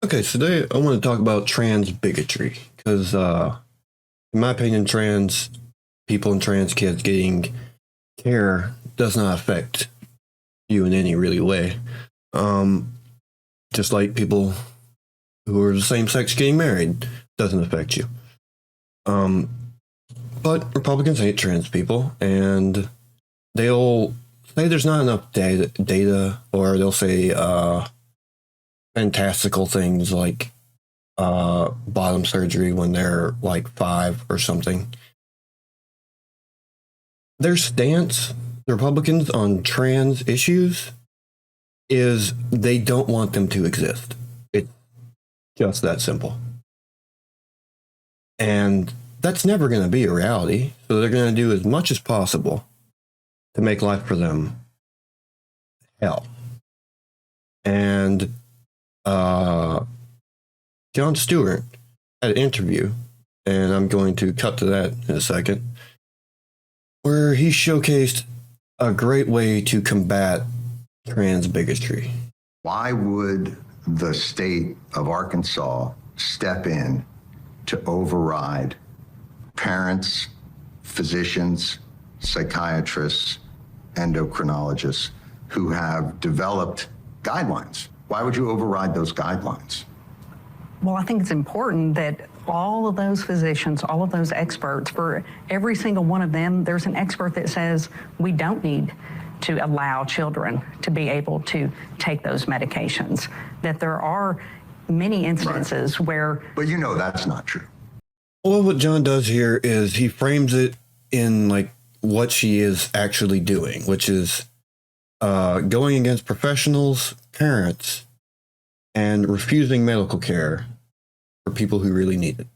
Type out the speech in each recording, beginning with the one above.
Okay, so today I want to talk about trans bigotry because, in my opinion, trans people and trans kids getting care does not affect you in any really way. Just like people who are the same sex getting married doesn't affect you. But Republicans hate trans people, and they'll say there's not enough data, or they'll say fantastical things like bottom surgery when they're like 5 or something. Their stance, the Republicans, on trans issues is they don't want them to exist. It's just that simple. And that's never going to be a reality. So they're going to do as much as possible to make life for them hell. And Jon Stewart had an interview, and I'm going to cut to that in a second, where he showcased a great way to combat trans bigotry. Why would the state of Arkansas step in to override parents, physicians, psychiatrists, endocrinologists who have developed guidelines? Why would you override those guidelines? Well, I think it's important that all of those physicians, all of those experts, for every single one of them, there's an expert that says we don't need to allow children to be able to take those medications, that there are many instances where... But you know that's not true. Well, what John does here is he frames it in like what she is actually doing, which is going against professionals, parents, and refusing medical care for people who really need it.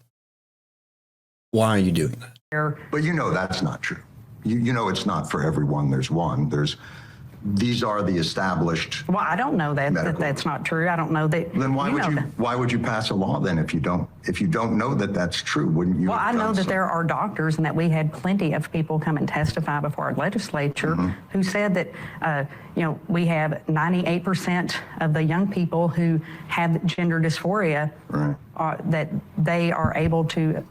Why are you doing that? But you know that's not true. You know it's not for everyone. There's one. These are the established. Well, I don't know that's not true. I don't know that. Then why would you pass a law then if you don't know that that's true? Wouldn't you? Well, I know that there are doctors, and that we had plenty of people come and testify before our legislature who said that we have 98% of the young people who have gender dysphoria, that they are able to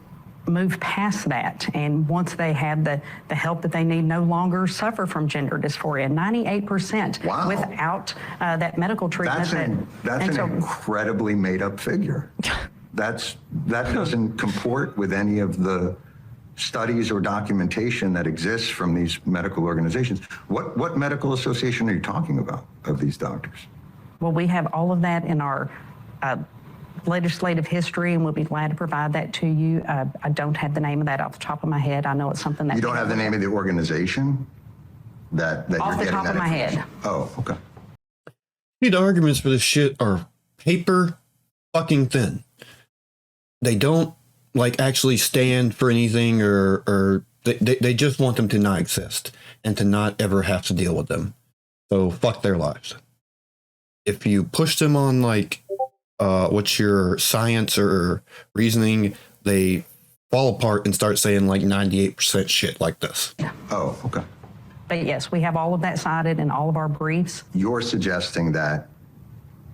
move past that, and once they have the help that they need, no longer suffer from gender dysphoria. 98% without that medical treatment. That's an incredibly made-up figure. That doesn't comport with any of the studies or documentation that exists from these medical organizations. What medical association are you talking about of these doctors? Well, we have all of that in our legislative history, and we'll be glad to provide that to you. I don't have the name of that off the top of my head. I know it's something that... You don't have the name of the organization that you're getting that off the top of my head. Oh, okay. The arguments for this shit are paper fucking thin. They don't actually stand for anything, or they just want them to not exist and to not ever have to deal with them. So fuck their lives. If you push them on what's your science or reasoning, they fall apart and start saying 98% shit like this. Oh, okay. But yes, we have all of that cited in all of our briefs. You're suggesting that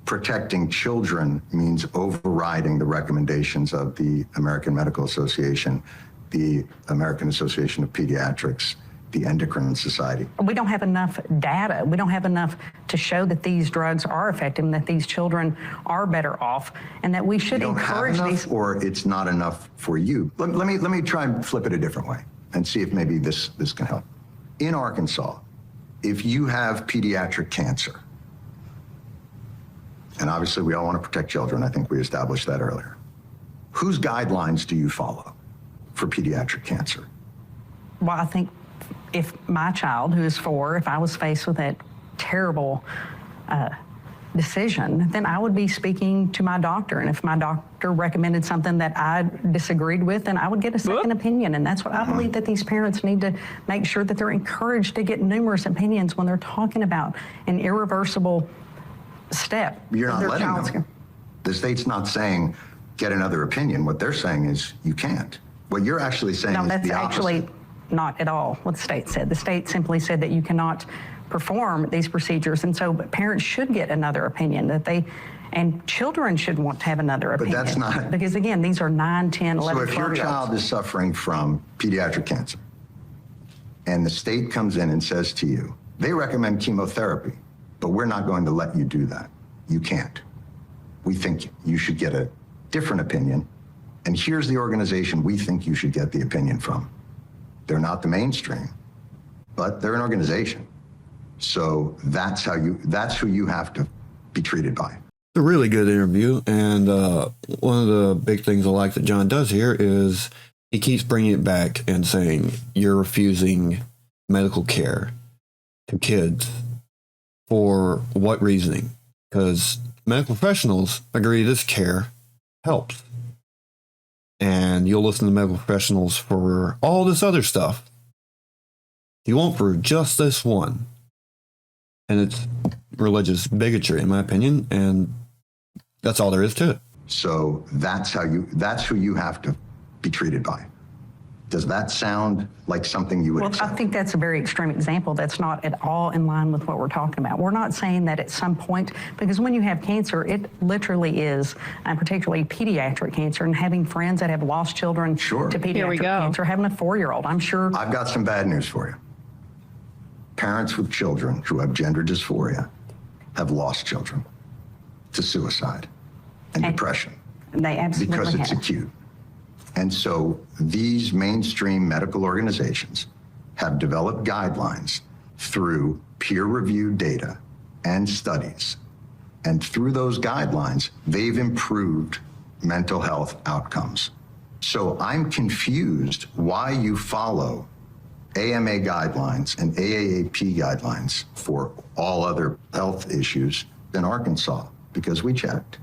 protecting children means overriding the recommendations of the American Medical Association, the American Association of Pediatrics, the Endocrine Society. We don't have enough data. We don't have enough to show that these drugs are effective and that these children are better off, and that we should encourage these. Or it's not enough for you. Let me try and flip it a different way and see if maybe this can help. In Arkansas, if you have pediatric cancer, and obviously we all want to protect children, I think we established that earlier, whose guidelines do you follow for pediatric cancer? Well, I think if my child, who is 4, if I was faced with that terrible decision, then I would be speaking to my doctor. And if my doctor recommended something that I disagreed with, then I would get a second opinion. And that's what I believe that these parents need to make sure that they're encouraged to get numerous opinions when they're talking about an irreversible step. You're not letting them. The state's not saying get another opinion. What they're saying is you can't. What you're actually saying is the opposite. No, that's actually not at all what the state said. The state simply said that you cannot perform these procedures, and so parents should get another opinion, that they And children should want to have another But opinion. that's not- Because again, these are 9, 10, 11, So if your 12-year-olds. child is suffering from pediatric cancer and the state comes in and says to you, they recommend chemotherapy, but we're not going to let you do that. You can't. We think you should get a different opinion. And here's the organization we think you should get the opinion from. They're not the mainstream, but they're an organization. So that's who you have to be treated by. A really good interview, and one of the big things I like that John does here is he keeps bringing it back and saying you're refusing medical care to kids for what reasoning? Because medical professionals agree this care helps, and you'll listen to medical professionals for all this other stuff. You won't for just this one, and it's religious bigotry, in my opinion, and that's all there is to it. So that's who you have to be treated by. Does that sound like something you would Well, accept? I think that's a very extreme example. That's not at all in line with what we're talking about. We're not saying that at some point, because when you have cancer, it literally is, and particularly pediatric cancer, and having friends that have lost children Sure. to Here we pediatric go. cancer, having a 4-year-old, I'm sure. I've got some bad news for you. Parents with children who have gender dysphoria have lost children to suicide and depression They absolutely because it's have. acute. And so these mainstream medical organizations have developed guidelines through peer-reviewed data and studies. And through those guidelines, they've improved mental health outcomes. So I'm confused why you follow AMA guidelines and AAAP guidelines for all other health issues in Arkansas, because we checked,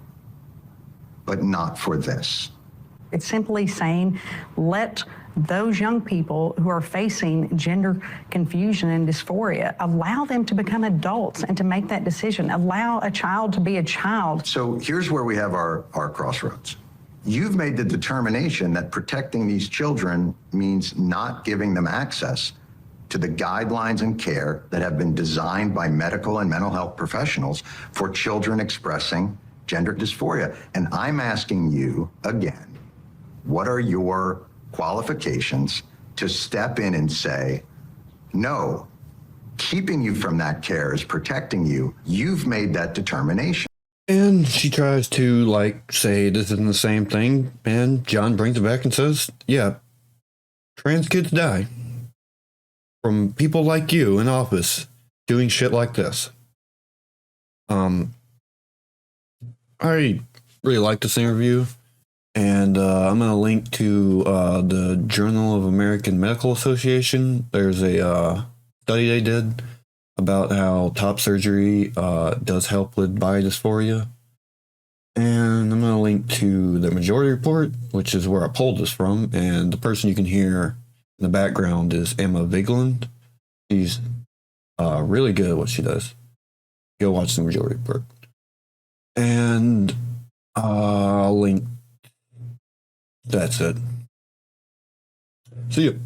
but not for this. It's simply saying, let those young people who are facing gender confusion and dysphoria, allow them to become adults and to make that decision. Allow a child to be a child. So here's where we have our crossroads. You've made the determination that protecting these children means not giving them access to the guidelines and care that have been designed by medical and mental health professionals for children expressing gender dysphoria. And I'm asking you again, what are your qualifications to step in and say, no, keeping you from that care is protecting you. You've made that determination. And she tries to, say this isn't the same thing, and John brings it back and says, yeah, trans kids die from people like you in office doing shit like this. I really like this interview, and I'm going to link to the Journal of American Medical Association. There's a study they did about how top surgery does help with body dysphoria. And I'm going to link to the Majority Report, which is where I pulled this from. And the person you can hear in the background is Emma Vigeland. She's really good at what she does. Go watch the Majority Report. And I'll link. That's it. See you.